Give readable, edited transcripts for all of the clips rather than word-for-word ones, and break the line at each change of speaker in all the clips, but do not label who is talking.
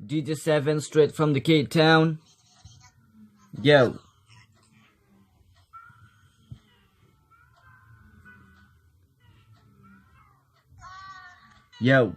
DJ7 straight from the Cape Town. Yo. Yo.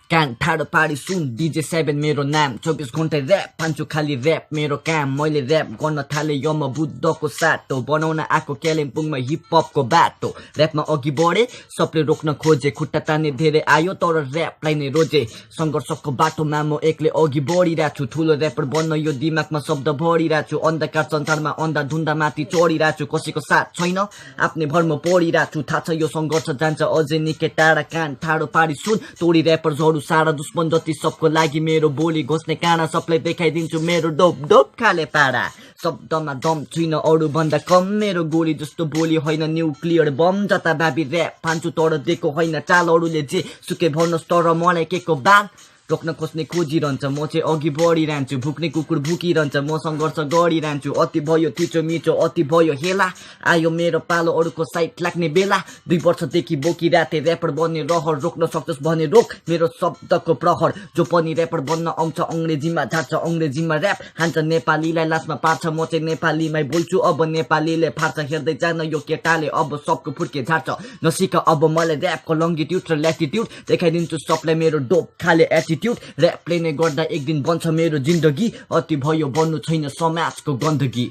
कान ठाडो पाडी सुन DJ7 मेरो नाम 24 घण्टा ऱ्याप पान्छु खाली ऱ्याप मेरो काम मैले ऱ्याप गर्न थाले यम बुद्धको साटो बनाउन आको कालिम्पोङमा हिप हपको बाटो ऱ्यापमा अघि बढे सबले रोक्न खोजे खुट्टा तान्ने धेरै आयो तर ऱ्यापलाई नै रोजे संघर्षको बाटोमा म एक्लै अघि बढिरहेको छु ठुलो ऱ्यापर बन्न यो दिमागमा शब्द भरिरहेको छु अन्धकार संसारमा अन्धा धुन्दा माथि चढिरहेको छु कसैको साथ छैन आफ्नै भरमा पढिरहेको छु थाहा छ यो संघर्ष जान्छ अझै निकै टाढा कान ठाडो पाडी सुन तोडी ऱ्यापर सारा दुश्मन जति सबको लागि मेरो बोली घोस्ने काँडा सबलाई देखाइदिन्छु मेरो डोप डोप खाले पाडा शब्दमा दम छैन अरू भन्दा कम मेरो गोली जस्तो बोली होइन न्युक्लियर बम जता बाबी ऱ्याप फान्छु तर दिएको होइन चाल अरूले जे सुके भन्नुहोस् तर मलाई के को बाल रोक्न खोज्ने खोजिरहन्छ म चाहिँ अघि बढिरहन्छु भुक्ने कुकुर भुकिरहन्छ म सङ्घर्ष गरिरहन्छु अति भयो थिचो मिचो अति भयो हेला आयो मेरो पालो अरूको साइट लाग्ने बेला 2 वर्षदेखि बोकिराथे ऱ्यापर बन्ने रहर रोक्न सक्छस् भने रोक मेरो शब्दको प्रहर जो पनि ऱ्यापर बन्न आउँछ अङ्ग्रेजीमा झार्छ अङ्ग्रेजीमा ऱ्याप हान्छ नेपालीलाई लासमा पार्छ म चाहिँ नेपालीमै बोल्छु अब नेपालीले फार्छ हेर्दै जान यो केटाले अब सबको फुर्के झार्छ नसिक अब मलाई ऱ्यापको लङ्गिट्युड र ल्याटिट्युड देखाइदिन्छु सबलाई मेरो डोप खाले ऱ्यापले नै गर्दा एक दिन बन्छ मेरो जिन्दगी अति भयो बन्नु छैन समाजको गन्दगी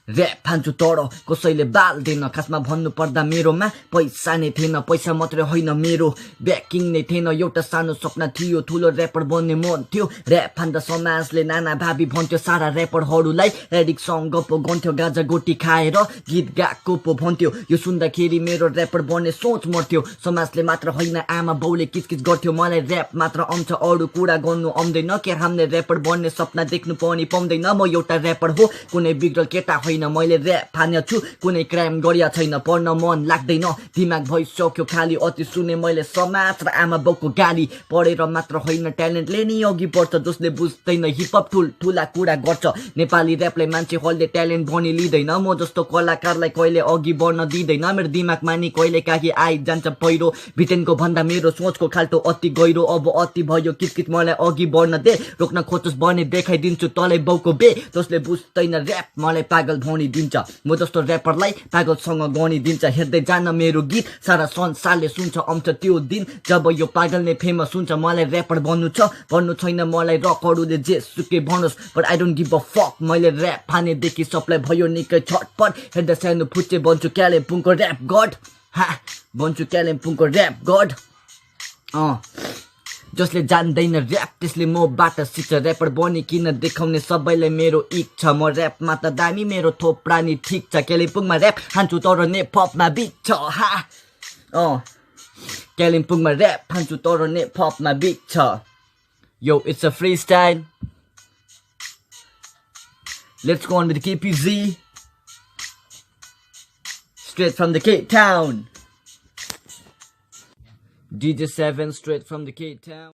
ऱ्याप फान्छु तर कसैले बाल्दैन खासमा भन्नु पर्दा मेरोमा पैसा नै थिएन पैसा मात्रै होइन मेरो ब्याकिङ नै थिएन एउटा सानो सपना थियो ठुलो ऱ्यापर बन्ने मन थियो ऱ्याप फान्दा समाजले नाना भाबी भन्थ्यो सारा ऱ्यापरहरूलाई एडिक्टसँग पो गन्थ्यो गाजा गोटी खाएर गीत गाएको पो भन्थ्यो यो सुन्दाखेरि मेरो ऱ्यापर बन्ने सोच मर्थ्यो समाजले मात्र होइन आमा बाउले किचकिच गर्थ्यो मलाई ऱ्याप मात्र आउँछ अरू कुरा गर्नु आउँदैन के हामीले ऱ्यापर बन्ने सपना देख्नु पनि पाउँदैन म एउटा ऱ्यापर हो कुनै बिग्रल केटा मैले ऱ्याप फान्या छु कुनै क्राइम गरिया छैन पढ्न मन लाग्दैन दिमाग भइसक्यो खाली अति सुने मैले समाज र आमा बाउको गाली पढेर मात्र होइन ट्यालेन्टले नि अघि बढ्छ जसले बुझ्दैन हिपहप ठुला कुरा गर्छ नेपाली ऱ्यापलाई मान्छेहरूले ट्यालेन्ट भनी लिँदैन म जस्तो कलाकारलाई कहिले अघि बढ्न दिँदैन मेरो दिमागमा नि कहिले काहीँ आइजान्छ पहिरो भिटेनको भन्दा मेरो सोचको खाल्टो अति गहिरो अब अति भयो किचकिच मलाई अघि बढ्न दे रोक्न खोजोस् भने देखाइदिन्छु तलै बाउको बे जसले बुझ्दैन ऱ्याप मलाई पागल दिन्छ म जस्तो ऱ्यापरलाई पागलसँग गनिदिन्छ हेर्दै जान मेरो गीत सारा संसारले सुन्छ आउँछ त्यो दिन जब यो पागल नै फेमस हुन्छ मलाई ऱ्यापर बन्नु छ भन्नु छैन मलाई रकहरूले जे सुके भन्नुहोस् but I don't give a fuck मैले ऱ्याप फानेदेखि सबलाई भयो निकै छटपट हेर्दा सानो फुच्चे बन्छु कालिम्पोङको ऱ्याप गड बन्छु कालिम्पोङको ऱ्याप गड जसले जान्दैन ऱ्याप त्यसले मबाट सिक्छ ऱ्यापर बनी किन देखाउने सबैलाई मेरो इच्छा म ऱ्यापमा त दामी मेरो थोप्रा नि ठिक छ कालिम्पोङमा ऱ्याप हान्छु तर नेपमा बिच छ कालिम्पोङमा ऱ्याप हान्छु तर नेपमा बिच छ यो it's a free style let's go on with KPZ straight from the Cape Town DJ7 straight from the Cape Town